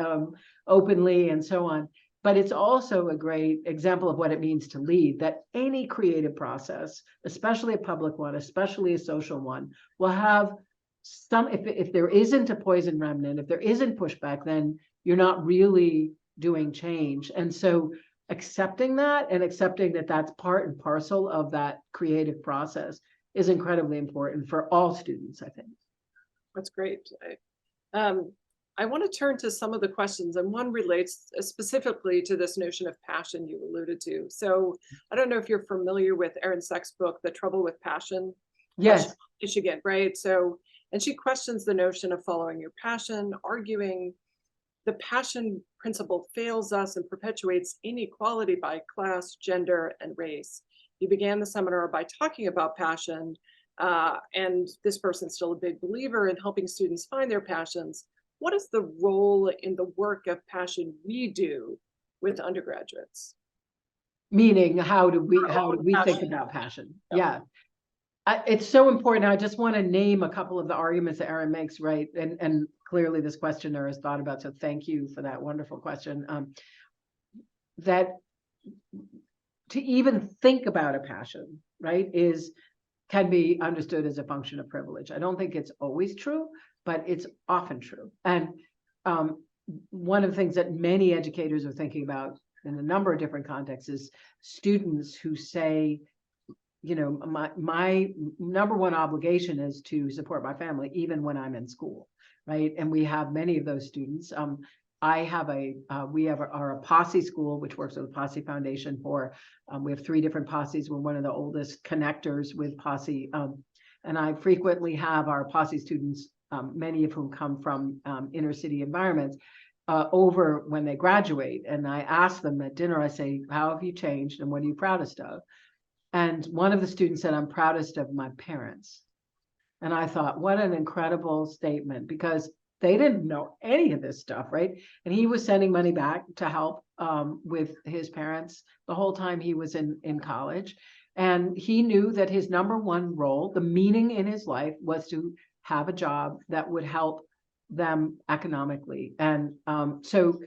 openly, and so on. But it's also a great example of what it means to lead, that any creative process, especially a public one, especially a social one, will have some, if there isn't a poison remnant, if there isn't pushback, then you're not really doing change. And so accepting that, and accepting that that's part and parcel of that creative process, is incredibly important for all students, I think. That's great. I want to turn to some of the questions, and one relates specifically to this notion of passion you alluded to. So I don't know if you're familiar with Erin Seck's book, The Trouble with Passion. Yes. Michigan, right? So, and she questions the notion of following your passion, arguing the passion principle fails us and perpetuates inequality by class, gender, and race. You began the seminar by talking about passion, and this person's still a big believer in helping students find their passions. What is the role in the work of passion we do with undergraduates? Meaning, how do we think about passion? Yeah. It's so important. I just want to name a couple of the arguments that Erin makes, right? And clearly this questioner has thought about, so thank you for that wonderful question. that to even think about a passion, right, can be understood as a function of privilege. I don't think it's always true, but it's often true. And one of the things that many educators are thinking about in a number of different contexts is students who say, you know, my number one obligation is to support my family, even when I'm in school, right? And we have many of those students. We have our Posse school, which works with the Posse Foundation we have 3 different Posses. We're one of the oldest connectors with Posse. And I frequently have our Posse students, many of whom come from inner city environments, over when they graduate. And I ask them at dinner, I say, how have you changed and what are you proudest of? And one of the students said, I'm proudest of my parents. And I thought, what an incredible statement, because they didn't know any of this stuff, right? And he was sending money back to help with his parents the whole time he was in college. And he knew that his number one role, the meaning in his life, was to have a job that would help them economically. And so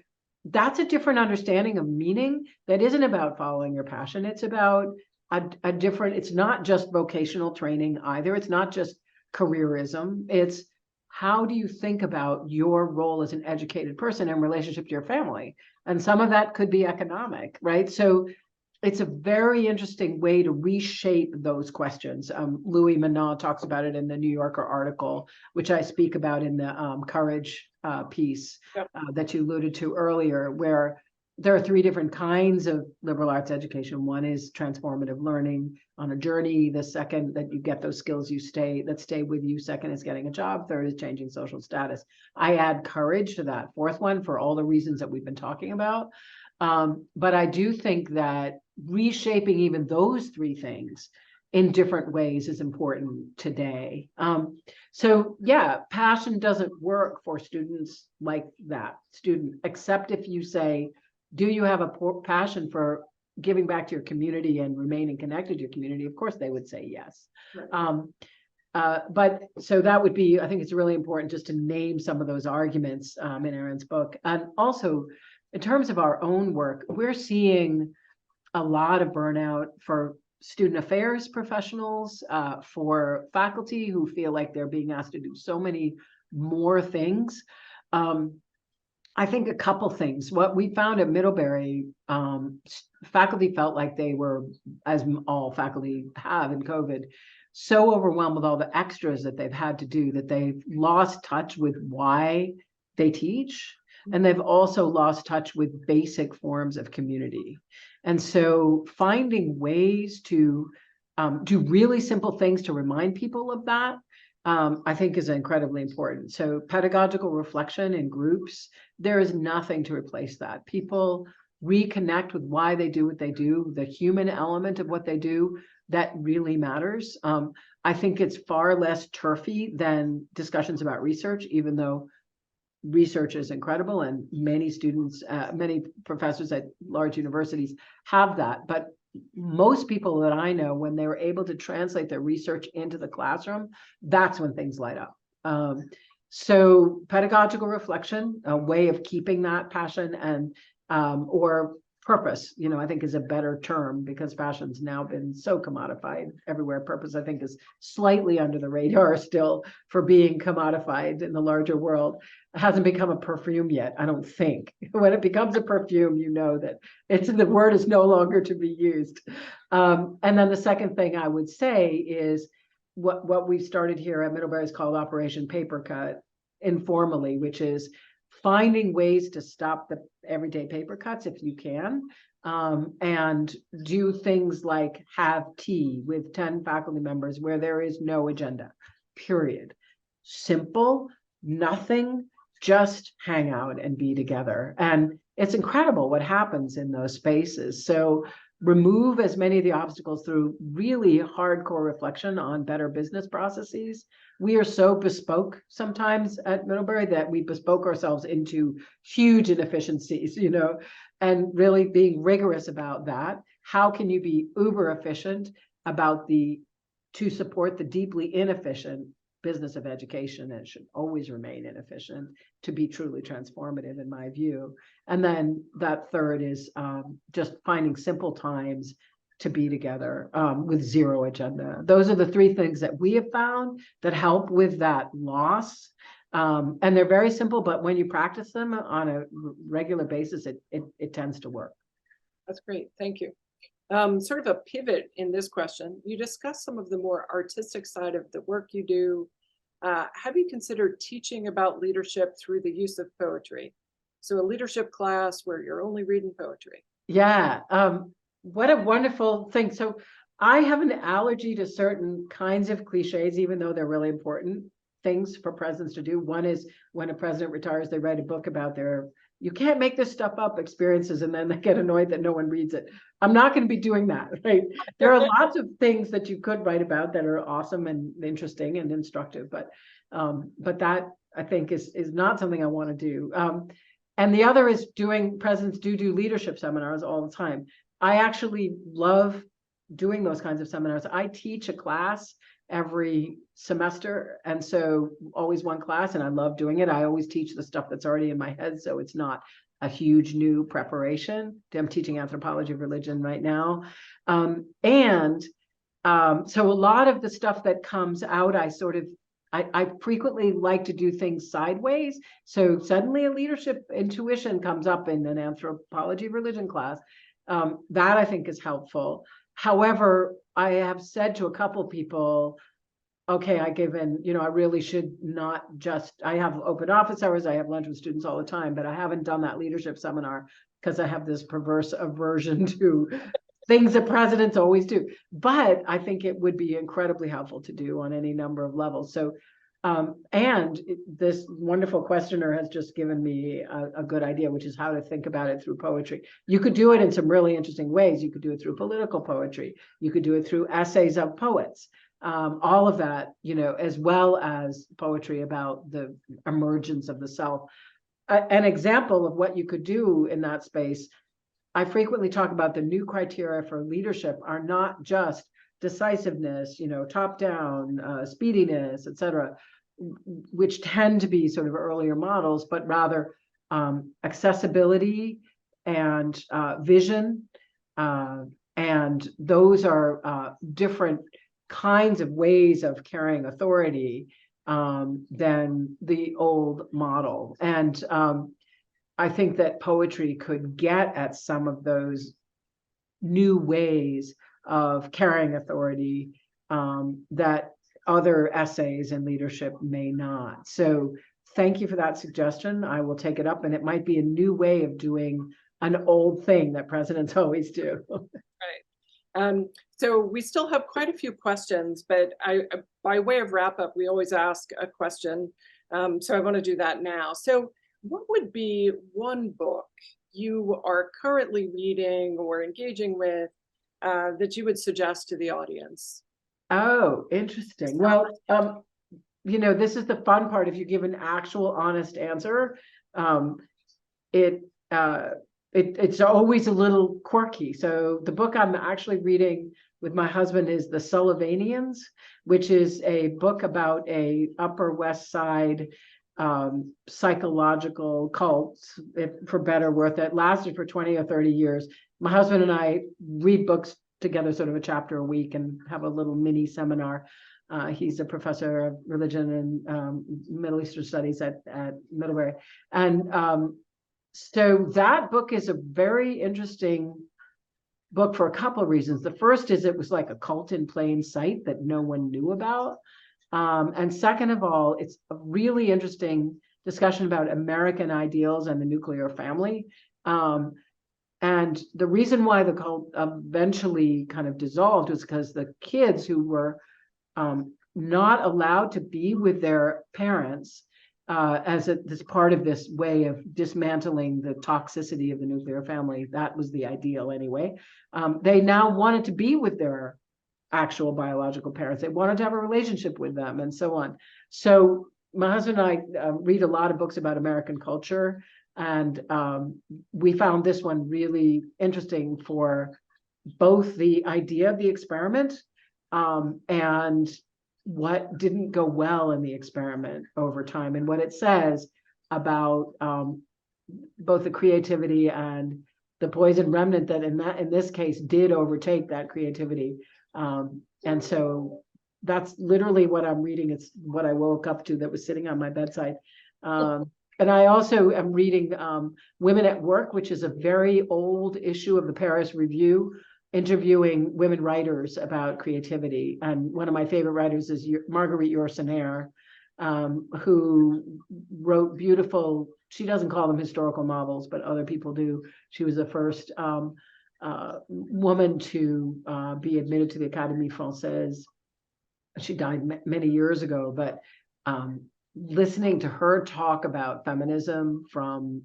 that's a different understanding of meaning that isn't about following your passion. It's about a different, it's not just vocational training either. It's not just careerism. It's how do you think about your role as an educated person in relationship to your family? And some of that could be economic, right? So it's a very interesting way to reshape those questions. Louis Manat talks about it in the New Yorker article, which I speak about in the Courage piece that you alluded to earlier, where there are 3 different kinds of liberal arts education. One is transformative learning on a journey. The second, that you get those skills that stay with you. Second is getting a job. Third is changing social status. I add courage to that 4th one for all the reasons that we've been talking about. But I do think that reshaping even those 3 things in different ways is important today. So yeah, passion doesn't work for students like that, except if you say, do you have a passion for giving back to your community and remaining connected to your community? Of course, they would say yes. Right. But so that would be, I think it's really important just to name some of those arguments in Erin's book. And also, in terms of our own work, we're seeing a lot of burnout for student affairs professionals, for faculty who feel like they're being asked to do so many more things. I think a couple things. What we found at Middlebury, faculty felt like they were, as all faculty have in COVID, so overwhelmed with all the extras that they've had to do that they've lost touch with why they teach. And they've also lost touch with basic forms of community. And so finding ways to do really simple things to remind people of that, I think is incredibly important. So pedagogical reflection in groups, there is nothing to replace that. People reconnect with why they do what they do, the human element of what they do, that really matters. I think it's far less turfy than discussions about research, even though research is incredible and many students, many professors at large universities have that. But most people that I know, when they were able to translate their research into the classroom, that's when things light up. So pedagogical reflection, a way of keeping that passion and or purpose, I think is a better term, because fashion's now been so commodified everywhere. Purpose, I think, is slightly under the radar still for being commodified in the larger world. It hasn't become a perfume yet, I don't think. When it becomes a perfume, you know that the word is no longer to be used. And then the second thing I would say is what we've started here at Middlebury is called Operation Paper Cut, informally, which is finding ways to stop the everyday paper cuts if you can, and do things like have tea with 10 faculty members where there is no agenda, period. Simple, nothing, just hang out and be together. And it's incredible what happens in those spaces. So remove as many of the obstacles through really hardcore reflection on better business processes. We are so bespoke sometimes at Middlebury that we bespoke ourselves into huge inefficiencies, and really being rigorous about that. How can you be uber efficient to support the deeply inefficient business of education, and it should always remain inefficient to be truly transformative, in my view. And then that third is just finding simple times to be together with zero agenda. Those are the three things that we have found that help with that loss. And they're very simple, but when you practice them on a regular basis, it tends to work. That's great. Thank you. Sort of a pivot in this question. You discussed some of the more artistic side of the work you do. Have you considered teaching about leadership through the use of poetry? So a leadership class where you're only reading poetry. Yeah. What a wonderful thing. So I have an allergy to certain kinds of cliches, even though they're really important things for presidents to do. One is when a president retires, they write a book about you can't make this stuff up experiences, and then they get annoyed that no one reads it. I'm not going to be doing that, right? There are lots of things that you could write about that are awesome and interesting and instructive, but that I think is not something I want to do. And the other is presidents do leadership seminars all the time. I actually love doing those kinds of seminars. I teach a class every semester, and so always one class, and I love doing it. I always teach the stuff that's already in my head, so it's not a huge new preparation. I'm teaching anthropology of religion right now. So a lot of the stuff that comes out, I frequently like to do things sideways. So suddenly a leadership intuition comes up in an anthropology of religion class. That I think is helpful. However, I have said to a couple people, okay, I really should not I have open office hours, I have lunch with students all the time, but I haven't done that leadership seminar because I have this perverse aversion to things that presidents always do. But I think it would be incredibly helpful to do on any number of levels. So, this wonderful questioner has just given me a good idea, which is how to think about it through poetry. You could do it in some really interesting ways. You could do it through political poetry. You could do it through essays of poets. All of that, as well as poetry about the emergence of the self. An example of what you could do in that space, I frequently talk about the new criteria for leadership are not just decisiveness, top down, speediness, et cetera, which tend to be sort of earlier models, but rather accessibility and vision. And those are different kinds of ways of carrying authority than the old model. And I think that poetry could get at some of those new ways of carrying authority that other essays and leadership may not. So thank you for that suggestion. I will take it up, and it might be a new way of doing an old thing that presidents always do. Right. So we still have quite a few questions, but by way of wrap up, we always ask a question. So I want to do that now. So what would be one book you are currently reading or engaging with that you would suggest to the audience? Oh, interesting. Well, this is the fun part. If you give an actual honest answer, it's always a little quirky. So the book I'm actually reading with my husband is The Sullivanians, which is a book about a Upper West Side psychological cult, for better or worse, that lasted for 20 or 30 years. My husband and I read books together, sort of a chapter a week, and have a little mini seminar. He's a professor of religion and Middle Eastern studies at Middlebury. And so that book is a very interesting book for a couple of reasons. The first is it was like a cult in plain sight that no one knew about. And second of all, it's a really interesting discussion about American ideals and the nuclear family. And the reason why the cult eventually kind of dissolved was because the kids who were not allowed to be with their parents as part of this way of dismantling the toxicity of the nuclear family, that was the ideal anyway. They now wanted to be with their actual biological parents. They wanted to have a relationship with them and so on. So my husband and I read a lot of books about American culture, and we found this one really interesting for both the idea of the experiment and what didn't go well in the experiment over time, and what it says about both the creativity and the poison remnant that in this case did overtake that creativity. And so that's literally what I'm reading. It's what I woke up to that was sitting on my bedside. And I also am reading Women at Work, which is a very old issue of the Paris Review, interviewing women writers about creativity. And one of my favorite writers is Marguerite Yourcenar, who wrote beautiful, she doesn't call them historical novels, but other people do. She was the first woman to be admitted to the Académie Française. She died many years ago, but listening to her talk about feminism from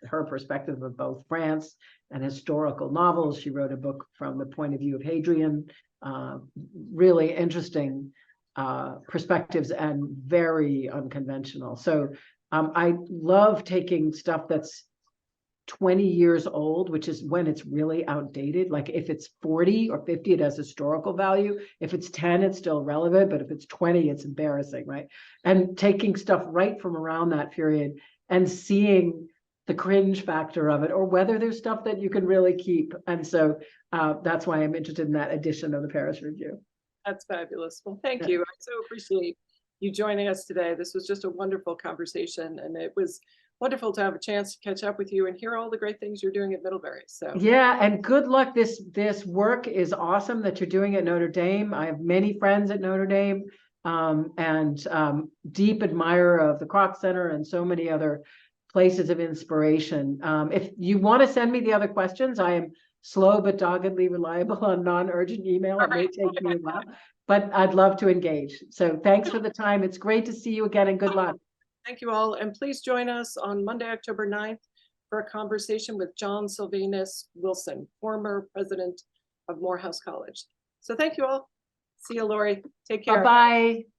her perspective of both France and historical novels. She wrote a book from the point of view of Hadrian, really interesting perspectives and very unconventional. So I love taking stuff that's 20 years old, which is when it's really outdated. Like if it's 40 or 50, it has historical value. If it's 10, it's still relevant, but if it's 20, it's embarrassing, right? And taking stuff right from around that period and seeing the cringe factor of it, or whether there's stuff that you can really keep. And so that's why I'm interested in that edition of the Paris Review. That's fabulous. Well, thank you. I so appreciate you joining us today. This was just a wonderful conversation, and it was wonderful to have a chance to catch up with you and hear all the great things you're doing at Middlebury. So yeah, and good luck. This work is awesome that you're doing at Notre Dame. I have many friends at Notre Dame, and deep admirer of the Kroc Center and so many other places of inspiration. If you want to send me the other questions, I am slow but doggedly reliable on non-urgent email. It may take me a while, but I'd love to engage. So thanks for the time. It's great to see you again, and good luck. Thank you all. And please join us on Monday, October 9th for a conversation with John Sylvanus Wilson, former president of Morehouse College. So thank you all. See you, Laurie. Take care. Bye-bye.